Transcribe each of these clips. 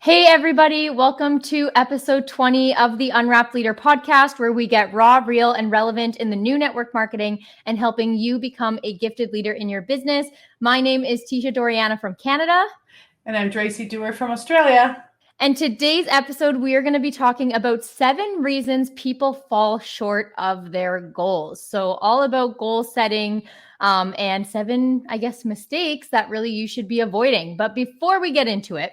Hey, everybody. Welcome to episode 20 of the Unwrapped Leader Podcast, where we get raw, real, and relevant in the new network marketing and helping you become a gifted leader in your business. My name is Teisha Dorianna from Canada. And I'm Dracy Dewar from Australia. And today's episode, we are going to be talking about 7 reasons people fall short of their goals. So all about goal setting and 7, mistakes that really you should be avoiding. But before we get into it,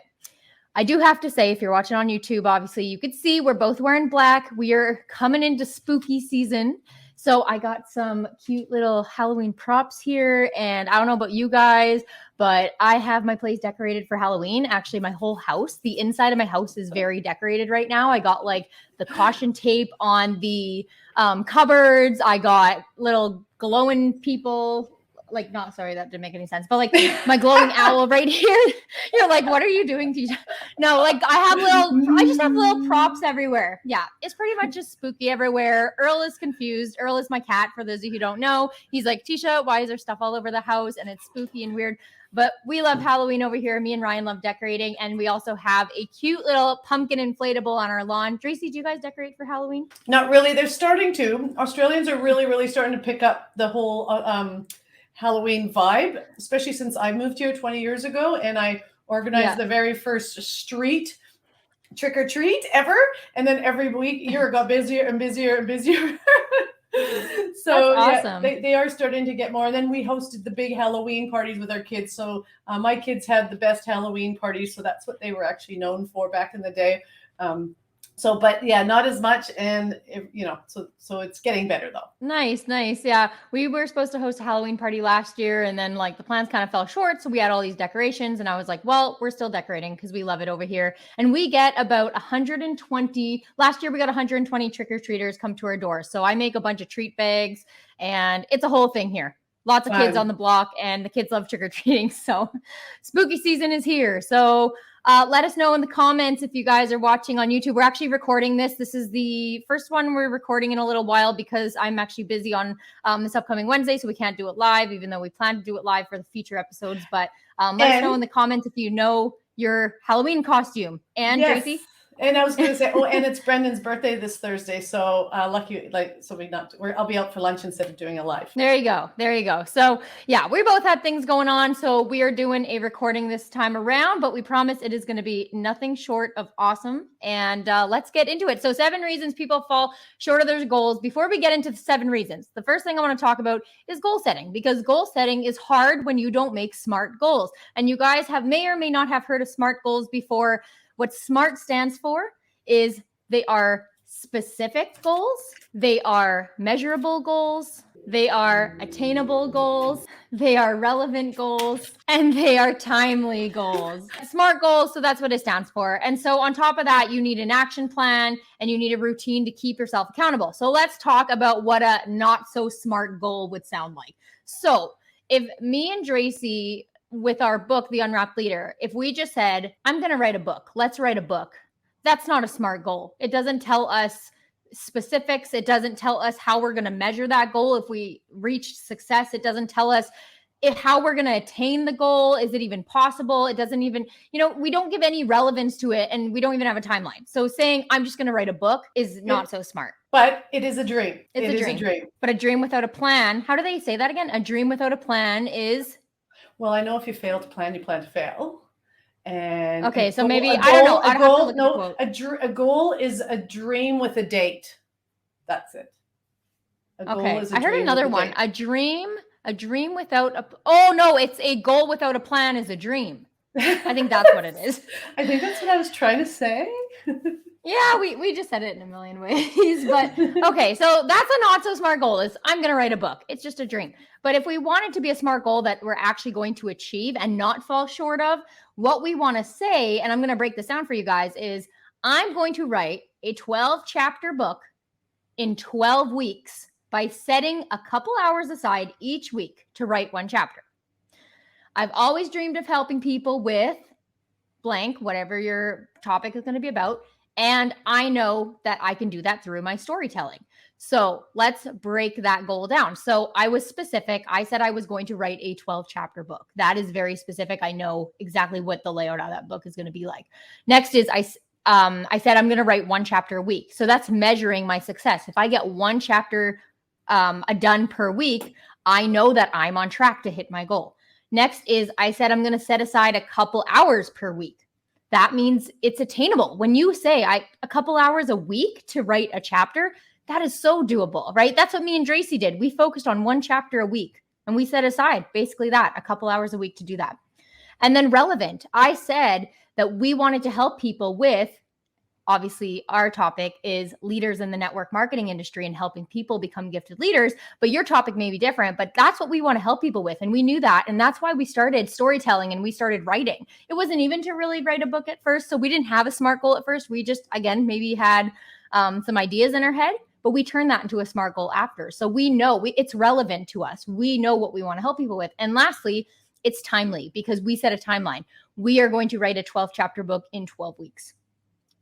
I do have to say, if you're watching on YouTube, obviously you could see we're both wearing black. We are coming into spooky season. So I got some cute little Halloween props here. And I don't know about you guys, but I have my place decorated for Halloween. Actually, my whole house, the inside of my house is very decorated right now. I got like the caution tape on the cupboards. I got little glowing people. That didn't make any sense, but like my glowing owl right here. You're like, what are you doing, Teisha? No, I just have little props everywhere. Yeah, it's pretty much just spooky everywhere. Earl is confused. Earl is my cat, for those of you who don't know. He's like, Teisha, why is there stuff all over the house? And it's spooky and weird. But we love Halloween over here. Me and Ryan love decorating. And we also have a cute little pumpkin inflatable on our lawn. Dracy, do you guys decorate for Halloween? Not really. They're starting to. Australians are really starting to pick up the whole Halloween vibe, especially since I moved here 20 years ago and I organized the very first street trick or treat ever. And then every year it got busier and busier and busier. So awesome. They are starting to get more. And then we hosted the big Halloween parties with our kids. So my kids had the best Halloween parties. So that's what they were actually known for back in the day. But not as much. And, so it's getting better though. Nice. Yeah. We were supposed to host a Halloween party last year and then the plans kind of fell short. So we had all these decorations and I was like, well, we're still decorating because we love it over here. And we get about 120. Last year we got 120 trick-or-treaters come to our door. So I make a bunch of treat bags and it's a whole thing here. Lots of kids on the block and the kids love trick-or-treating. So spooky season is here. So let us know in the comments if you guys are watching on YouTube. We're actually recording this. This is the first one we're recording in a little while because I'm actually busy on this upcoming Wednesday, so we can't do it live, even though we plan to do it live for the future episodes. But let us know in the comments if you know your Halloween costume. And yes. Tracy? And I was going to say, and it's Brendan's birthday this Thursday. So lucky, I'll be out for lunch instead of doing a live. There you go. So yeah, we both had things going on. So we are doing a recording this time around, but we promise it is going to be nothing short of awesome. And let's get into it. So 7 reasons people fall short of their goals. Before we get into the 7 reasons, the first thing I want to talk about is goal setting, because goal setting is hard when you don't make SMART goals. And you guys may or may not have heard of SMART goals before. What SMART stands for is they are specific goals, they are measurable goals, they are attainable goals, they are relevant goals, and they are timely goals. SMART goals, so that's what it stands for. And so on top of that, you need an action plan and you need a routine to keep yourself accountable. So let's talk about what a not so SMART goal would sound like. So if me and Dracy, with our book, The Unwrapped Leader, if we just said, I'm going to write a book, let's write a book. That's not a SMART goal. It doesn't tell us specifics. It doesn't tell us how we're going to measure that goal. If we reach success, it doesn't tell us how we're going to attain the goal. Is it even possible? It doesn't even, we don't give any relevance to it and we don't even have a timeline. So saying I'm just going to write a book is not so smart. But it is a dream. It is a dream. But a dream without a plan. How do they say that again? A dream without a plan is... Well, I know if you fail to plan, you plan to fail. And okay, so maybe I don't know. A goal is a dream with a date. That's it. I heard another one. A dream without a. Oh no, it's a goal without a plan is a dream. I think that's what it is. I think that's what I was trying to say. Yeah, we just said it in a million ways, but okay. So that's a not so smart goal is I'm going to write a book. It's just a dream. But if we want it to be a smart goal that we're actually going to achieve and not fall short of, what we want to say, and I'm going to break this down for you guys, is I'm going to write a 12-chapter book in 12 weeks by setting a couple hours aside each week to write 1 chapter. I've always dreamed of helping people with blank, whatever your topic is going to be about. And I know that I can do that through my storytelling. So let's break that goal down. So I was specific. I said I was going to write a 12 chapter book. That is very specific. I know exactly what the layout of that book is going to be like. Next is I said I'm going to write 1 chapter a week. So that's measuring my success. If I get 1 chapter done per week, I know that I'm on track to hit my goal. Next is I said I'm going to set aside a couple hours per week. That means it's attainable. When you say a couple hours a week to write a chapter, that is so doable, right? That's what me and Dracy did. We focused on 1 chapter a week and we set aside basically that, a couple hours a week to do that. And then relevant. I said that we wanted to help people with, obviously our topic is leaders in the network marketing industry and helping people become gifted leaders, but your topic may be different, but that's what we want to help people with. And we knew that. And that's why we started storytelling and we started writing. It wasn't even to really write a book at first. So we didn't have a SMART goal at first. We just, again, maybe had some ideas in our head, but we turned that into a SMART goal after. So we know it's relevant to us. We know what we want to help people with. And lastly, it's timely because we set a timeline. We are going to write a 12 chapter book in 12 weeks.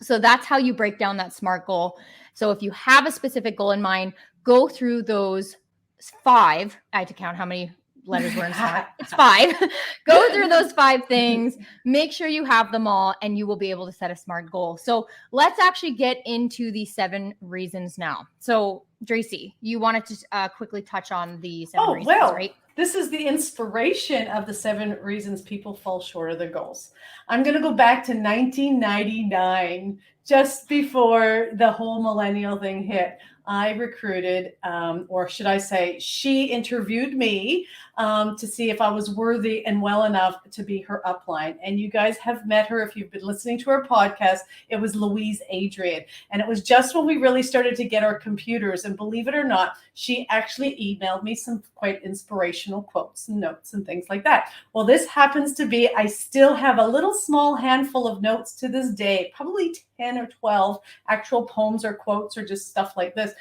So that's how you break down that SMART goal. So if you have a specific goal in mind, go through those 5. I had to count how many letters were in SMART. It's 5. Go through those 5 things, make sure you have them all, and you will be able to set a SMART goal. So let's actually get into the 7 reasons now. So Dracy, you wanted to quickly touch on the 7 reasons, right? This is the inspiration of the 7 reasons people fall short of their goals. I'm going to go back to 1999, just before the whole millennial thing hit. I recruited, or should I say, she interviewed me to see if I was worthy and well enough to be her upline. And you guys have met her if you've been listening to her podcast. It was Louise Adrian. And it was just when we really started to get our computers. And believe it or not, she actually emailed me some quite inspirational quotes and notes and things like that. Well, this happens to be, I still have a little small handful of notes to this day, probably 10 or 12 actual poems or quotes or just stuff like this.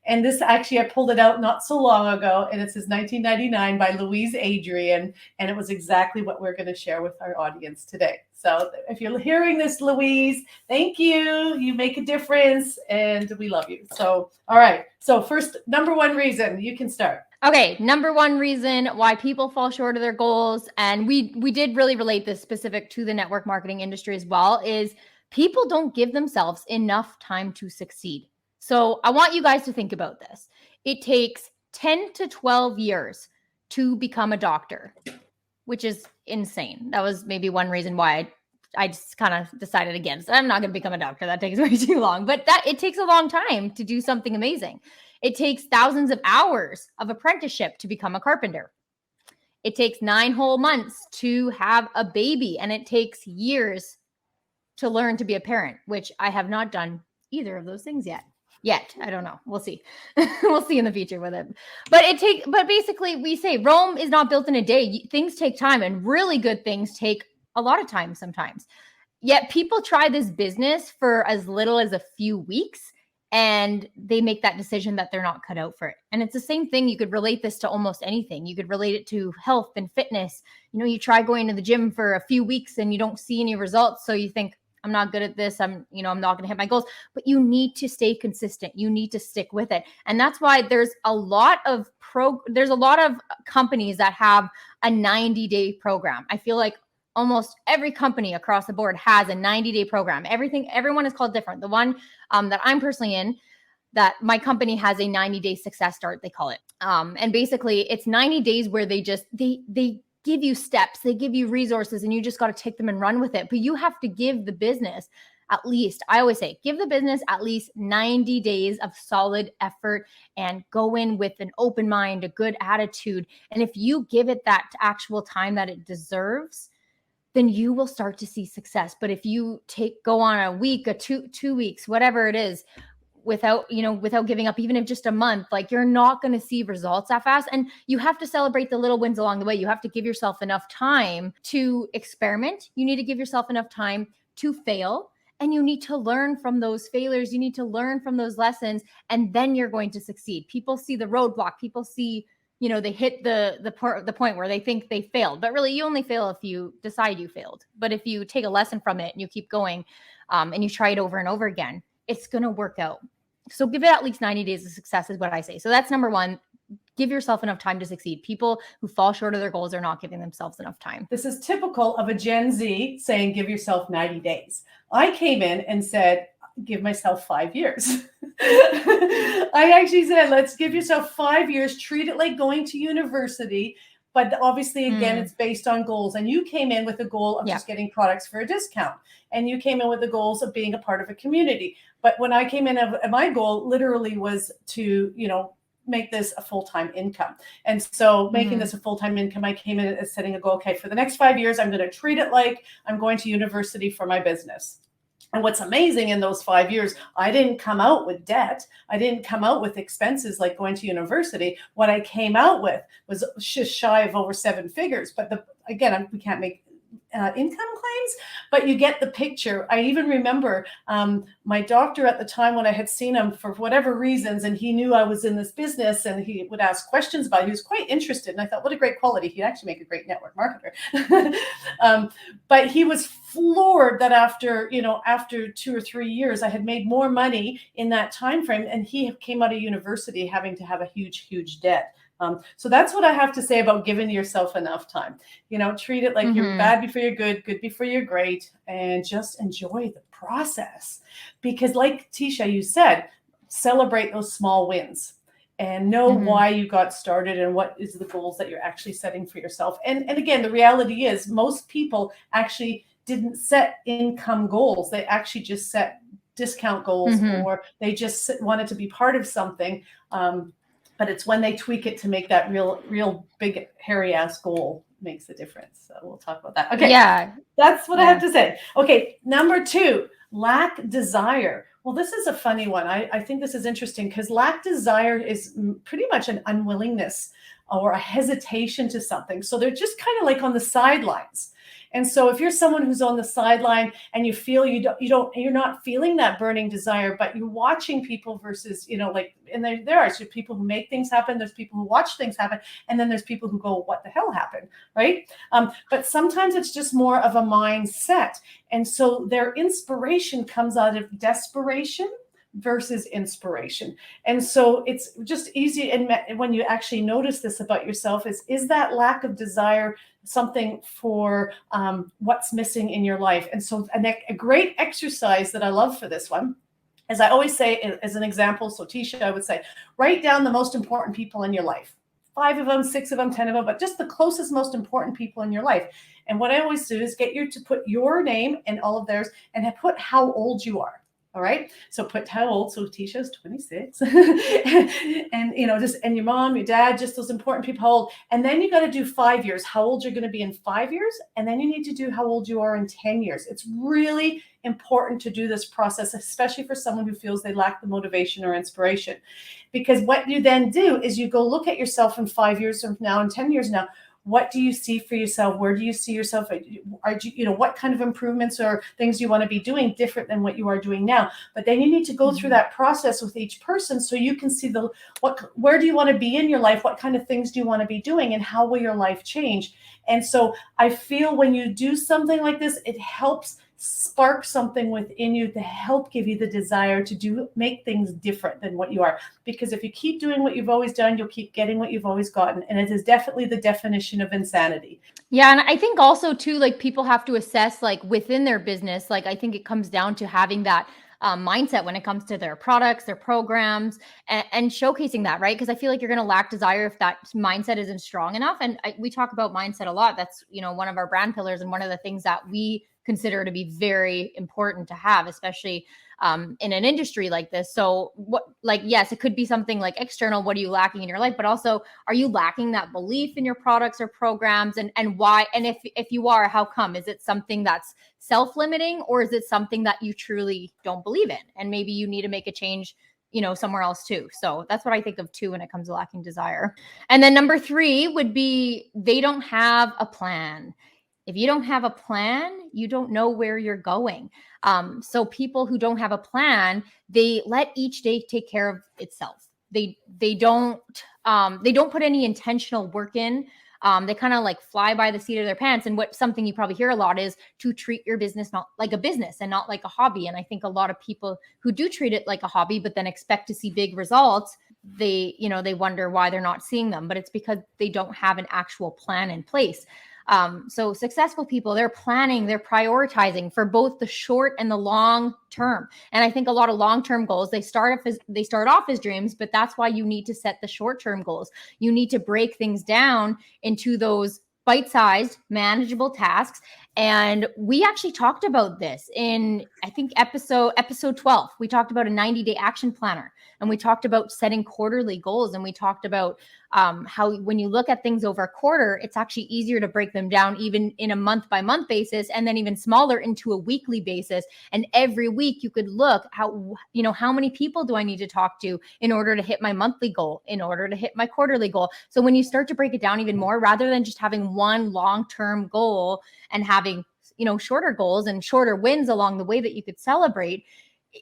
And this actually, I pulled it out not so long ago, and it says 1999 by Louise Adrian. And it was exactly what we're going to share with our audience today. So if you're hearing this, Louise, thank you. You make a difference and we love you. So, all right. So first, number 1 reason, you can start. Okay, number 1 reason why people fall short of their goals, and we did really relate this specific to the network marketing industry as well, is people don't give themselves enough time to succeed. So I want you guys to think about this. It takes 10 to 12 years to become a doctor, which is insane. That was maybe one reason why I just kind of decided against it. I'm not going to become a doctor. That takes way too long, but it takes a long time to do something amazing. It takes thousands of hours of apprenticeship to become a carpenter. It takes 9 whole months to have a baby, and it takes years to learn to be a parent, which I have not done either of those things yet. I don't know. We'll see. We'll see in the future with it. But basically we say Rome is not built in a day. Things take time, and really good things take a lot of time sometimes. Yet people try this business for as little as a few weeks, and they make that decision that they're not cut out for it. And it's the same thing. You could relate this to almost anything. You could relate it to health and fitness. You try going to the gym for a few weeks and you don't see any results. So you think, I'm not good at this. I'm not going to hit my goals, but you need to stay consistent. You need to stick with it. And that's why there's a lot of companies that have a 90-day program. I feel like almost every company across the board has a 90-day program. Everyone is called different. The one that I'm personally in, that my company has a 90-day success start, they call it. And basically it's 90 days where they give you steps, they give you resources, and you just got to take them and run with it. But you have to give the business at least, I always say, give the business at least 90 days of solid effort and go in with an open mind, a good attitude. And if you give it that actual time that it deserves, then you will start to see success. But if you go on a week, a two weeks, whatever it is, without giving up, even if just a month, like, you're not going to see results that fast. And you have to celebrate the little wins along the way. You have to give yourself enough time to experiment. You need to give yourself enough time to fail, and you need to learn from those failures. You need to learn from those lessons, and then you're going to succeed. People see the roadblock. People see, they hit the point where they think they failed, but really you only fail if you decide you failed. But if you take a lesson from it and you keep going, and you try it over and over again, it's going to work out. So give it at least 90 days of success is what I say. So that's number one. Give yourself enough time to succeed. People who fall short of their goals are not giving themselves enough time. This is typical of a Gen Z saying, give yourself 90 days. I came in and said, give myself 5 years. I actually said, let's give yourself 5 years, treat it like going to university. But obviously, again, it's based on goals. And you came in with a goal of just getting products for a discount. And you came in with the goals of being a part of a community. But when I came in, my goal literally was to, make this a full-time income. And so making this a full-time income, I came in as setting a goal. Okay, for the next 5 years, I'm going to treat it like I'm going to university for my business. And what's amazing in those 5 years, I didn't come out with debt. I didn't come out with expenses like going to university. What I came out with was just shy of over 7 figures. But again, we can't make income claims, but you get the picture. I even remember my doctor at the time when I had seen him for whatever reasons, and he knew I was in this business and he would ask questions about it. He was quite interested. And I thought, what a great quality. He'd actually make a great network marketer. But he was floored that after 2 or 3 years, I had made more money in that time frame. And he came out of university having to have a huge debt. So that's what I have to say about giving yourself enough time. Treat it like you're bad before you're good before you're great, and just enjoy the process. Because like Teisha, you said, celebrate those small wins and know why you got started and what is the goals that you're actually setting for yourself. And again, the reality is most people actually didn't set income goals. They actually just set discount goals, or they just wanted to be part of something. But it's when they tweak it to make that real big, hairy ass goal makes a difference. So we'll talk about that. Okay. Yeah. That's what I have to say. Okay. Number 2, lack desire. Well, this is a funny one. I think this is interesting because lack desire is pretty much an unwillingness or a hesitation to something. So they're just kind of like on the sidelines. And so if you're someone who's on the sideline and you feel you're not feeling that burning desire, but you're watching people versus, and there are people who make things happen. There's people who watch things happen. And then there's people who go, what the hell happened? Right. But sometimes it's just more of a mindset. And so their inspiration comes out of desperation versus inspiration. And so it's just easy. And when you actually notice this about yourself is that lack of desire something for what's missing in your life? And so a great exercise that I love for this one, as I always say, as an example, so Teisha, I would say, write down the most important people in your life. 5 of them, 6 of them, 10 of them, but just the closest, most important people in your life. And what I always do is get you to put your name and all of theirs and put how old you are. All right. So put how old. So Teisha's 26 and, and your mom, your dad, just those important people, how old. And then you got to do 5 years, how old you're going to be in 5 years. And then you need to do how old you are in 10 years. It's really important to do this process, especially for someone who feels they lack the motivation or inspiration, because what you then do is you go look at yourself in 5 years from now and 10 years now. What do you see for yourself? Where do you see yourself? What kind of improvements or things you want to be doing different than what you are doing now? But then you need to go through that process with each person so you can see where do you want to be in your life? What kind of things do you want to be doing? And how will your life change? And so I feel when you do something like this, it helps spark something within you to help give you the desire to make things different than what you are. Because if you keep doing what you've always done, you'll keep getting what you've always gotten. And it is definitely the definition of insanity. Yeah. And I think also too, people have to assess within their business, I think it comes down to having that mindset when it comes to their products, their programs, and showcasing that, right? Because I feel like you're going to lack desire if that mindset isn't strong enough. And we talk about mindset a lot. That's, one of our brand pillars and one of the things that we consider to be very important to have, especially in an industry like this. So yes, it could be something external. What are you lacking in your life? But also, are you lacking that belief in your products or programs, and why? And if you are, how come? Is it something that's self-limiting, or is it something that you truly don't believe in? And maybe you need to make a change, somewhere else too. So that's what I think of too when it comes to lacking desire. And then number 3 would be they don't have a plan. If you don't have a plan, you don't know where you're going. So people who don't have a plan, they let each day take care of itself. They don't put any intentional work in They kind of like fly by the seat of their pants. And something you probably hear a lot is to treat your business not like a business and not like a hobby. And I think a lot of people who do treat it like a hobby, but then expect to see big results, they wonder why they're not seeing them, but it's because they don't have an actual plan in place. So successful people, they're planning, they're prioritizing for both the short and the long term. And I think a lot of long-term goals, they start off as dreams, but that's why you need to set the short-term goals. You need to break things down into those bite-sized, manageable tasks. And we actually talked about this in, I think, episode 12. We talked about a 90-day action planner, and we talked about setting quarterly goals. And we talked about how when you look at things over a quarter, it's actually easier to break them down even in a month-by-month basis, and then even smaller into a weekly basis. And every week you could look how many people do I need to talk to in order to hit my monthly goal, in order to hit my quarterly goal. So when you start to break it down even more, rather than just having one long-term goal and having, shorter goals and shorter wins along the way that you could celebrate,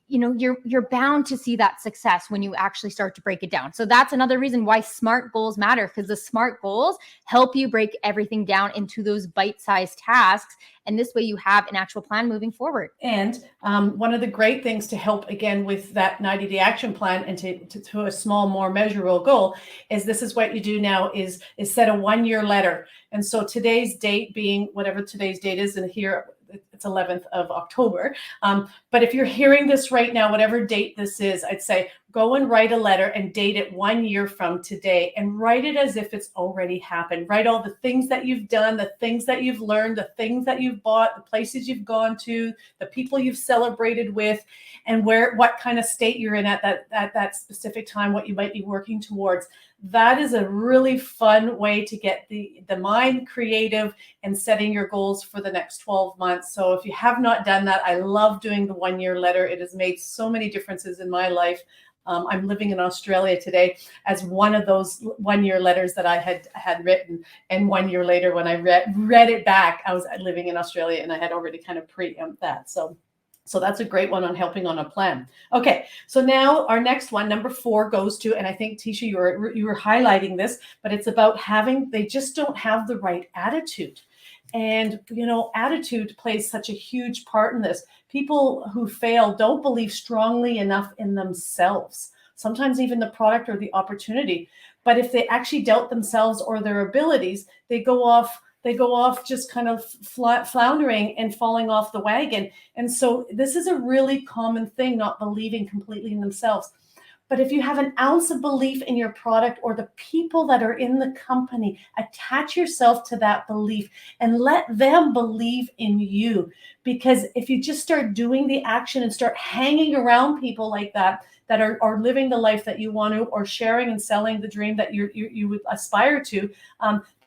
you're bound to see that success when you actually start to break it down. So that's another reason why SMART goals matter, because the SMART goals help you break everything down into those bite-sized tasks. And this way you have an actual plan moving forward. And one of the great things to help, again, with that 90-day action plan and to a small, more measurable goal is this is what you do now is set a 1-year letter. And so today's date being whatever today's date is, and here it's 11th of October. But if you're hearing this right now, whatever date this is, I'd say go and write a letter and date it 1 year from today, and write it as if it's already happened. Write all the things that you've done, the things that you've learned, the things that you've bought, the places you've gone to, the people you've celebrated with, and what kind of state you're in at that specific time, what you might be working towards. That is a really fun way to get the mind creative and setting your goals for the next 12 months. So if you have not done that, I love doing the 1-year letter. It has made so many differences in my life. I'm living in Australia today as one of those 1-year letters that I had written. And 1 year later, when I read it back, I was living in Australia and I had already kind of preempted that. So that's a great one on helping on a plan. Okay, so now our next one, number 4, goes to, and I think, Teisha, you were highlighting this, but it's about they just don't have the right attitude. And, attitude plays such a huge part in this. People who fail don't believe strongly enough in themselves, sometimes even the product or the opportunity. But if they actually doubt themselves or their abilities, they go off just kind of floundering and falling off the wagon. And so this is a really common thing, not believing completely in themselves. But if you have an ounce of belief in your product or the people that are in the company, attach yourself to that belief and let them believe in you. Because if you just start doing the action and start hanging around people like that are living the life that you want to, or sharing and selling the dream that you would aspire to,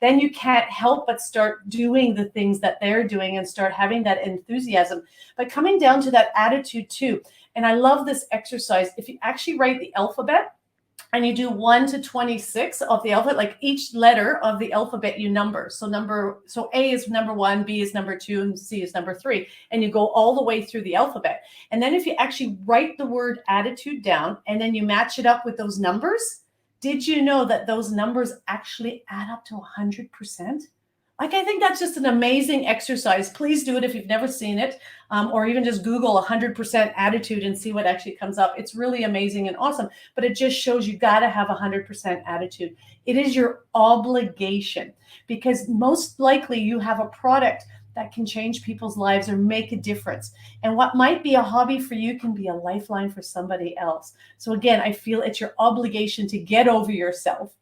then you can't help but start doing the things that they're doing and start having that enthusiasm. But coming down to that attitude too, and I love this exercise. If you actually write the alphabet and you do 1 to 26 of the alphabet, like each letter of the alphabet you number. So A is number 1, B is number 2, and C is number 3. And you go all the way through the alphabet. And then if you actually write the word attitude down and then you match it up with those numbers, did you know that those numbers actually add up to 100%? Like, I think that's just an amazing exercise. Please do it if you've never seen it, or even just Google 100% attitude and see what actually comes up. It's really amazing and awesome, but it just shows you got to have 100% attitude. It is your obligation, because most likely you have a product that can change people's lives or make a difference. And what might be a hobby for you can be a lifeline for somebody else. So again, I feel it's your obligation to get over yourself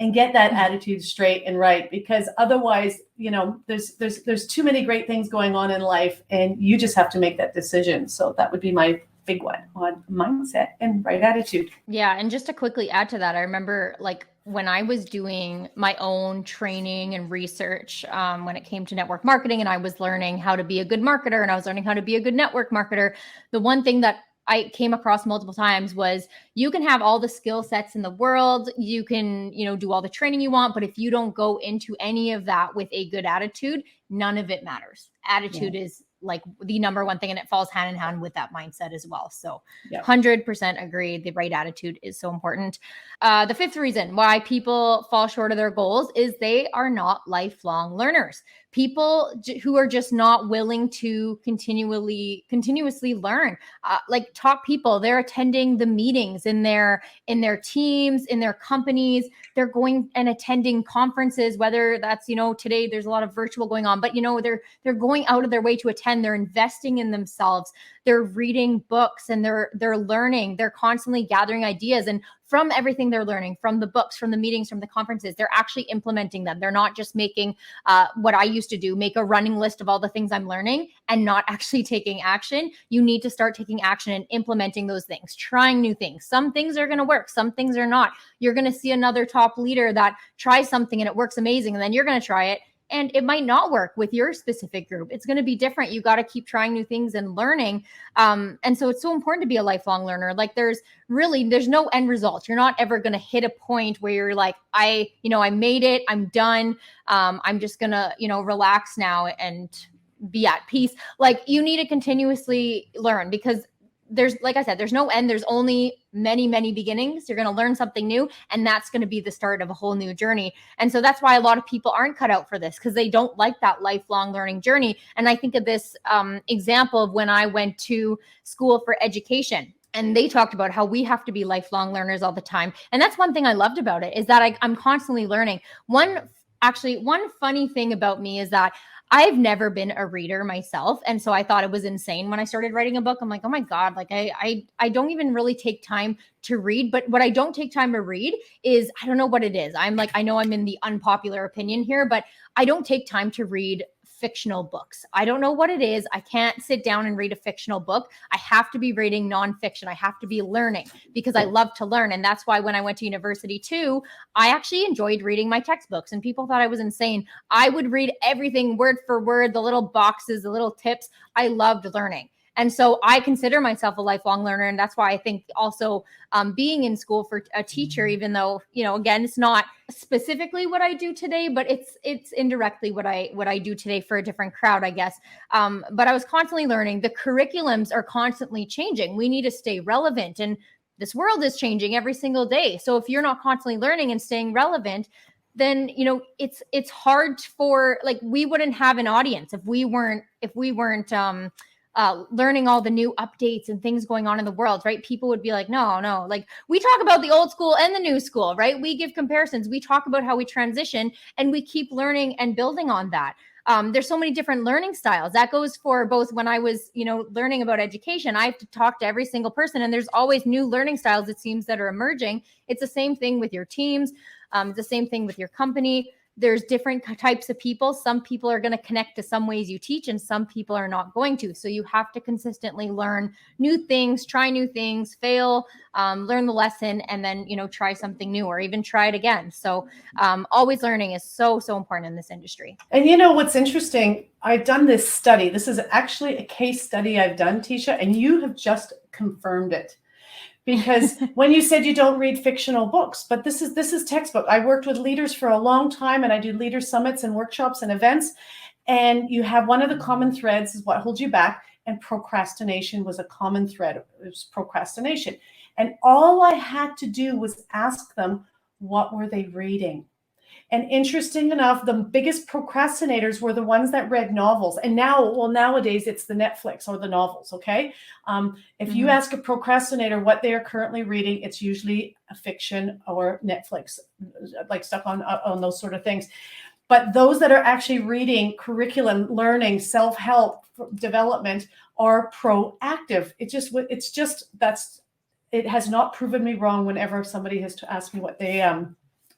and get that attitude straight and right, because otherwise, there's too many great things going on in life, and you just have to make that decision. So that would be my big one on mindset and right attitude. Yeah. And just to quickly add to that, I remember when I was doing my own training and research, when it came to network marketing, and I was learning how to be a good marketer and I was learning how to be a good network marketer, the one thing that I came across multiple times was you can have all the skill sets in the world. You can, do all the training you want, but if you don't go into any of that with a good attitude, none of it matters. Attitude is like the number one thing, and it falls hand in hand with that mindset as well. So 100% agree. The right attitude is so important. The fifth reason why people fall short of their goals is they are not lifelong learners. People who are just not willing to continuously learn, like top people, they're attending the meetings in their teams, in their companies. They're going and attending conferences, whether that's, today there's a lot of virtual going on, but they're going out of their way to attend. They're investing in themselves. They're reading books and they're learning. They're constantly gathering ideas, and from everything they're learning, from the books, from the meetings, from the conferences, they're actually implementing them. They're not just making what I used to do, make a running list of all the things I'm learning and not actually taking action. You need to start taking action and implementing those things, trying new things. Some things are going to work. Some things are not. You're going to see another top leader that tries something and it works amazing, and then you're going to try it and it might not work with your specific group. It's going to be different. You got to keep trying new things and learning. And so it's so important to be a lifelong learner. Like there's no end result. You're not ever going to hit a point where you're like, I made it, I'm done. I'm just going to, relax now and be at peace. Like you need to continuously learn, because like I said, there's no end. There's only many, many beginnings. You're going to learn something new, and that's going to be the start of a whole new journey. And so that's why a lot of people aren't cut out for this, because they don't like that lifelong learning journey. And I think of this example of when I went to school for education. And they talked about how we have to be lifelong learners all the time. And that's one thing I loved about it, is that I'm constantly learning. One funny thing about me is that I've never been a reader myself. And so I thought it was insane when I started writing a book. I'm like, oh my God, like I don't even really take time to read. But what I don't take time to read is, I don't know what it is. I'm like, I know I'm in the unpopular opinion here, but I don't take time to read fictional books. I don't know what it is. I can't sit down and read a fictional book. I have to be reading nonfiction. I have to be learning, because I love to learn. And that's why when I went to university too, I actually enjoyed reading my textbooks, and people thought I was insane. I would read everything word for word, the little boxes, the little tips. I loved learning. And so I consider myself a lifelong learner. And that's why I think also being in school for a teacher, even though, again, it's not specifically what I do today, but it's indirectly what I do today for a different crowd, I guess. But I was constantly learning. The curriculums are constantly changing. We need to stay relevant, and this world is changing every single day. So if you're not constantly learning and staying relevant, then, it's hard for, like, we wouldn't have an audience if we weren't learning all the new updates and things going on in the world, right? People would be like, no, like we talk about the old school and the new school, right? We give comparisons. We talk about how we transition, and we keep learning and building on that. There's so many different learning styles. That goes for both when I was, learning about education. I have to talk to every single person, and there's always new learning styles, it seems, that are emerging. It's the same thing with your teams. The same thing with your company. There's different types of people. Some people are going to connect to some ways you teach, and some people are not going to. So you have to consistently learn new things, try new things, fail, learn the lesson, and then, try something new, or even try it again. So always learning is so, so important in this industry. And what's interesting, I've done this study. This is actually a case study I've done, Teisha, and you have just confirmed it. Because when you said you don't read fictional books, but this is textbook. I worked with leaders for a long time, and I do leader summits and workshops and events. And you have one of the common threads is what holds you back. And procrastination was a common thread. It was procrastination. And all I had to do was ask them, what were they reading? And interesting enough, the biggest procrastinators were the ones that read novels. And nowadays it's the Netflix or the novels. Okay. If you ask a procrastinator what they are currently reading, it's usually a fiction or Netflix, like stuff on those sort of things. But those that are actually reading curriculum, learning, self-help development are proactive. It has not proven me wrong whenever somebody has to ask me what they,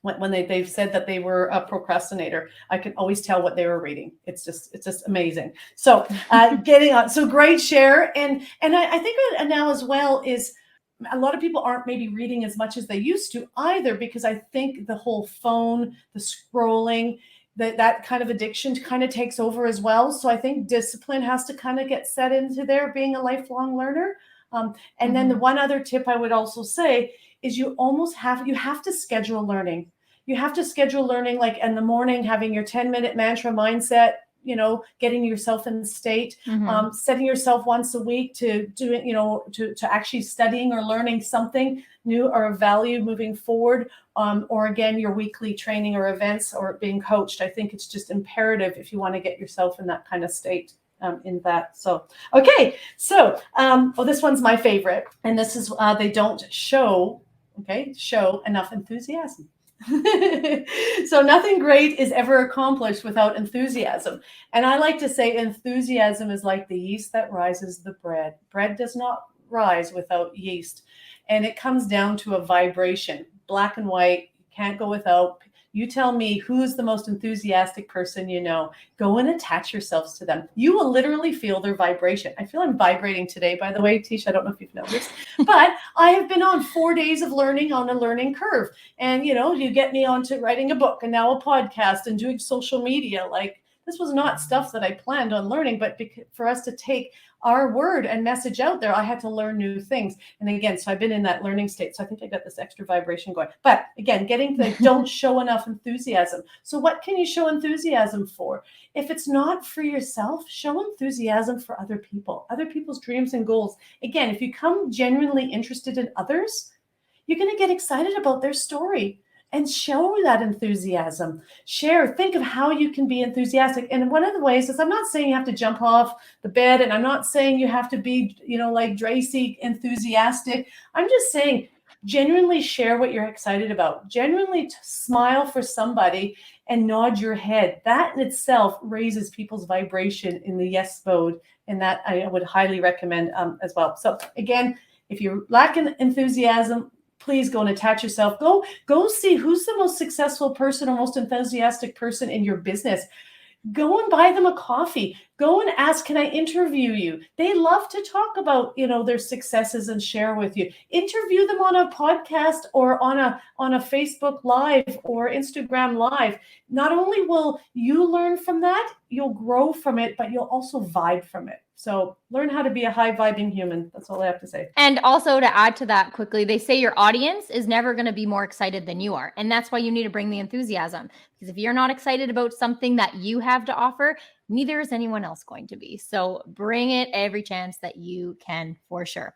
when they've said that they were a procrastinator. I can always tell what they were reading. It's just amazing. So getting on, so great share. And I think now as well is a lot of people aren't maybe reading as much as they used to either, because I think the whole phone, the scrolling, that kind of addiction kind of takes over as well. So I think discipline has to kind of get set into there, being a lifelong learner. And then the one other tip I would also say is you have to schedule learning. You have to schedule learning, like in the morning, having your 10-minute mantra mindset getting yourself in state, setting yourself once a week to do it, to actually studying or learning something new or of value moving forward, or again, your weekly training or events or being coached. I think it's just imperative if you want to get yourself in that kind of state. In that. So, okay. So, this one's my favorite. And this is, they don't show enough enthusiasm. So nothing great is ever accomplished without enthusiasm. And I like to say enthusiasm is like the yeast that rises the bread. Bread does not rise without yeast. And it comes down to a vibration, black and white. You can't go without. You tell me who's the most enthusiastic person you know. Go and attach yourselves to them. You will literally feel their vibration. I feel I'm vibrating today, by the way, Teisha. I don't know if you've noticed, but I have been on 4 days of learning on a learning curve. And, you get me onto writing a book and now a podcast and doing social media. Like, this was not stuff that I planned on learning, but for us to take our word and message out there, I had to learn new things. And again, so I've been in that learning state. So I think I got this extra vibration going. But again, getting to don't show enough enthusiasm. So what can you show enthusiasm for? If it's not for yourself, show enthusiasm for other people, other people's dreams and goals. Again, if you come genuinely interested in others, you're going to get excited about their story. And show that enthusiasm. Share, think of how you can be enthusiastic. And one of the ways is, I'm not saying you have to jump off the bed, and I'm not saying you have to be, like Dracy, enthusiastic. I'm just saying, genuinely share what you're excited about. Genuinely smile for somebody and nod your head. That in itself raises people's vibration in the yes mode. And that I would highly recommend as well. So again, if you're lacking enthusiasm, please go and attach yourself. Go see who's the most successful person or most enthusiastic person in your business. Go and buy them a coffee. Go and ask, can I interview you? They love to talk about, their successes and share with you. Interview them on a podcast or on a Facebook Live or Instagram Live. Not only will you learn from that, you'll grow from it, but you'll also vibe from it. So learn how to be a high vibing human. That's all I have to say. And also to add to that quickly, they say your audience is never going to be more excited than you are. And that's why you need to bring the enthusiasm. Because if you're not excited about something that you have to offer, neither is anyone else going to be. So bring it every chance that you can, for sure.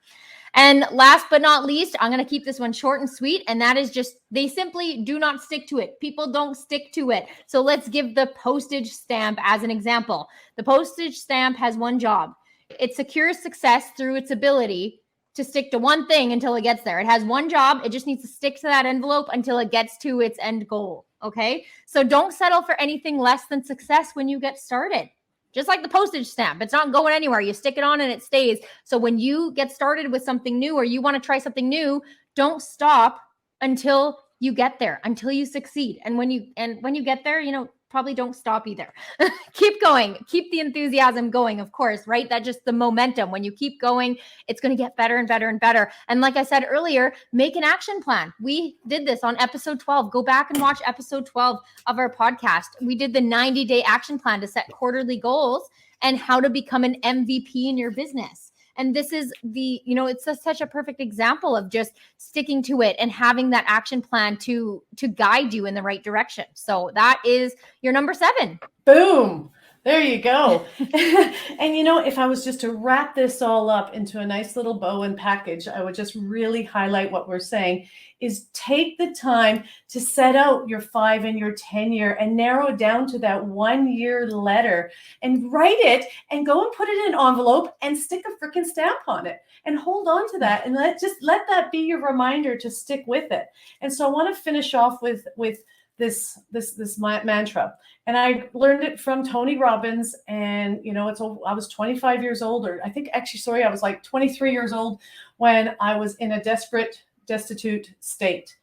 And last but not least, I'm going to keep this one short and sweet. And that is just, they simply do not stick to it. People don't stick to it. So let's give the postage stamp as an example. The postage stamp has one job. It secures success through its ability to stick to one thing until it gets there. It has one job. It just needs to stick to that envelope until it gets to its end goal. Okay. So don't settle for anything less than success when you get started. Just like the postage stamp, it's not going anywhere. You stick it on and it stays. So when you get started with something new or you want to try something new, don't stop until you get there, until you succeed. And when you get there, probably don't stop either. Keep going. Keep the enthusiasm going, of course, right? That just the momentum. When you keep going, it's going to get better and better and better. And like I said earlier, make an action plan. We did this on episode 12. Go back and watch episode 12 of our podcast. We did the 90-day action plan to set quarterly goals and how to become an MVP in your business. And this is it's such a perfect example of just sticking to it and having that action plan to guide you in the right direction. So that is your number 7. Boom. There you go. And if I was just to wrap this all up into a nice little bow and package, I would just really highlight what we're saying is take the time to set out your 5 and your 10 year and narrow down to that 1 year letter and write it and go and put it in an envelope and stick a freaking stamp on it and hold on to that and let that be your reminder to stick with it. And so I want to finish off with this mantra. And I learned it from Tony Robbins. And, I was 25 years old, or I think I was like 23 years old when I was in a destitute state.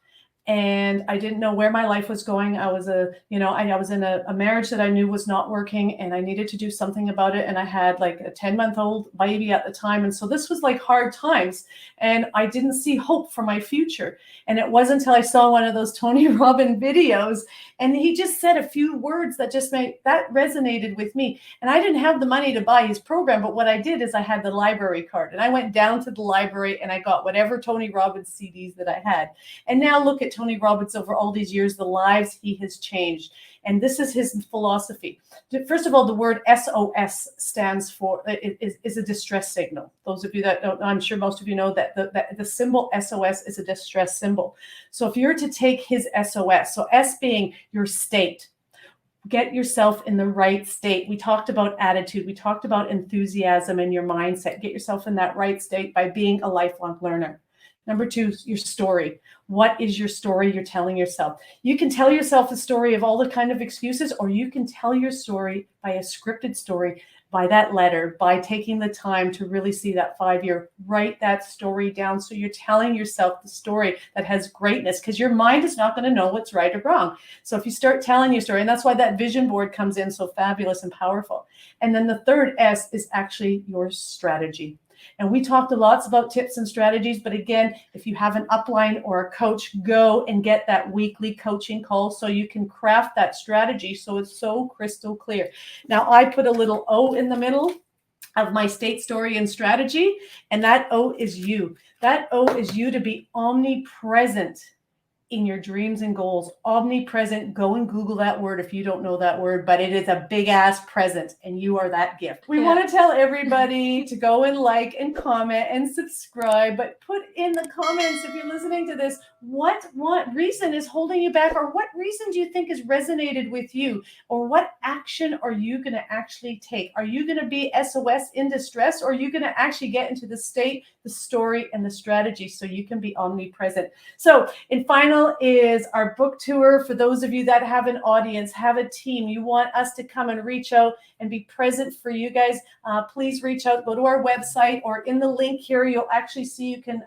And I didn't know where my life was going. I was I was in a marriage that I knew was not working and I needed to do something about it. And I had like a 10-month-old baby at the time. And so this was like hard times and I didn't see hope for my future. And it wasn't until I saw one of those Tony Robbins videos and he just said a few words that resonated with me. And I didn't have the money to buy his program, but what I did is I had the library card and I went down to the library and I got whatever Tony Robbins CDs that I had. And now look at at Tony Robbins over all these years, the lives he has changed. And this is his philosophy. First of all, the word SOS stands for, is a distress signal. Those of you that don't know, I'm sure most of you know that the symbol SOS is a distress symbol. So if you're to take his SOS, so S being your state, get yourself in the right state. We talked about attitude. We talked about enthusiasm and your mindset. Get yourself in that right state by being a lifelong learner. Number 2, your story. What is your story you're telling yourself? You can tell yourself a story of all the kind of excuses, or you can tell your story by a scripted story, by that letter, by taking the time to really see that 5-year, write that story down. So you're telling yourself the story that has greatness, because your mind is not going to know what's right or wrong. So if you start telling your story, and that's why that vision board comes in so fabulous and powerful. And then the third S is actually your strategy. And we talked lots about tips and strategies, but again, if you have an upline or a coach, go and get that weekly coaching call so you can craft that strategy so it's so crystal clear. Now, I put a little O in the middle of my state, story, and strategy, and that O is you. That O is you to be omnipresent in your dreams and goals. Omnipresent. Go and Google that word if you don't know that word, but it is a big ass present, and you are that gift. We want to tell everybody to go and like and comment and subscribe, but put in the comments if you're listening to this, what reason is holding you back, or what reason do you think has resonated with you, or what action are you going to actually take? Are you going to be SOS in distress, or are you going to actually get into the state, the story, and the strategy so you can be omnipresent? So in final is our book tour. For those of you that have an audience, have a team, you want us to come and reach out and be present for you guys, please reach out, go to our website, or in the link here, you'll actually see you can,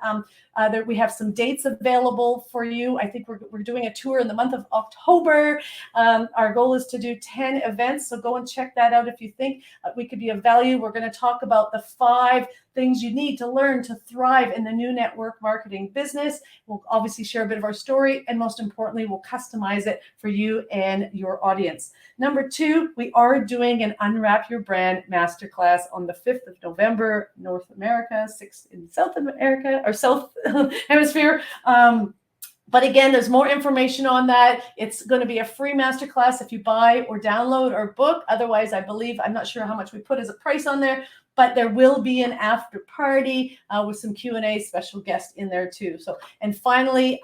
we have some dates available for you. I think we're doing a tour in the month of October. Our goal is to do 10 events, so go and check that out if you think we could be of value. We're going to talk about the 5 things you need to learn to thrive in the new network marketing business. We'll obviously share a bit of our story, and most importantly, we'll customize it for you and your audience. Number 2, we are doing an Unwrap Your Brand Masterclass on the 5th of November, North America, 6th in South America, or South Hemisphere. But again, there's more information on that. It's going to be a free masterclass if you buy or download our book. Otherwise, I'm not sure how much we put as a price on there, but there will be an after party with some Q&A, special guests in there too. So, and finally,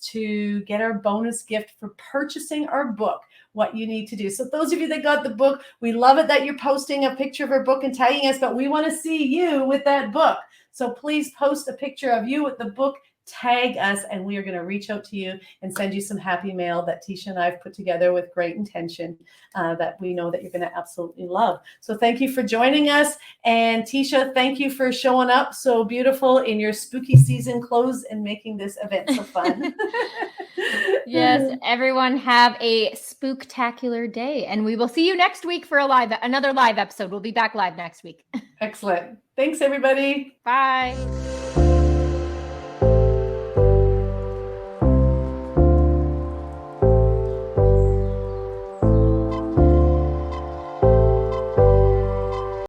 to get our bonus gift for purchasing our book, what you need to do. So those of you that got the book, we love it that you're posting a picture of our book and tagging us, but we want to see you with that book. So please post a picture of you with the book, tag us, and we are going to reach out to you and send you some happy mail that Teisha and I have put together with great intention that we know that you're going to absolutely love. So thank you for joining us. And Teisha, thank you for showing up so beautiful in your spooky season clothes and making this event so fun. Yes, everyone have a spooktacular day, and we will see you next week for another live episode. We'll be back live next week. Excellent. Thanks, everybody. Bye.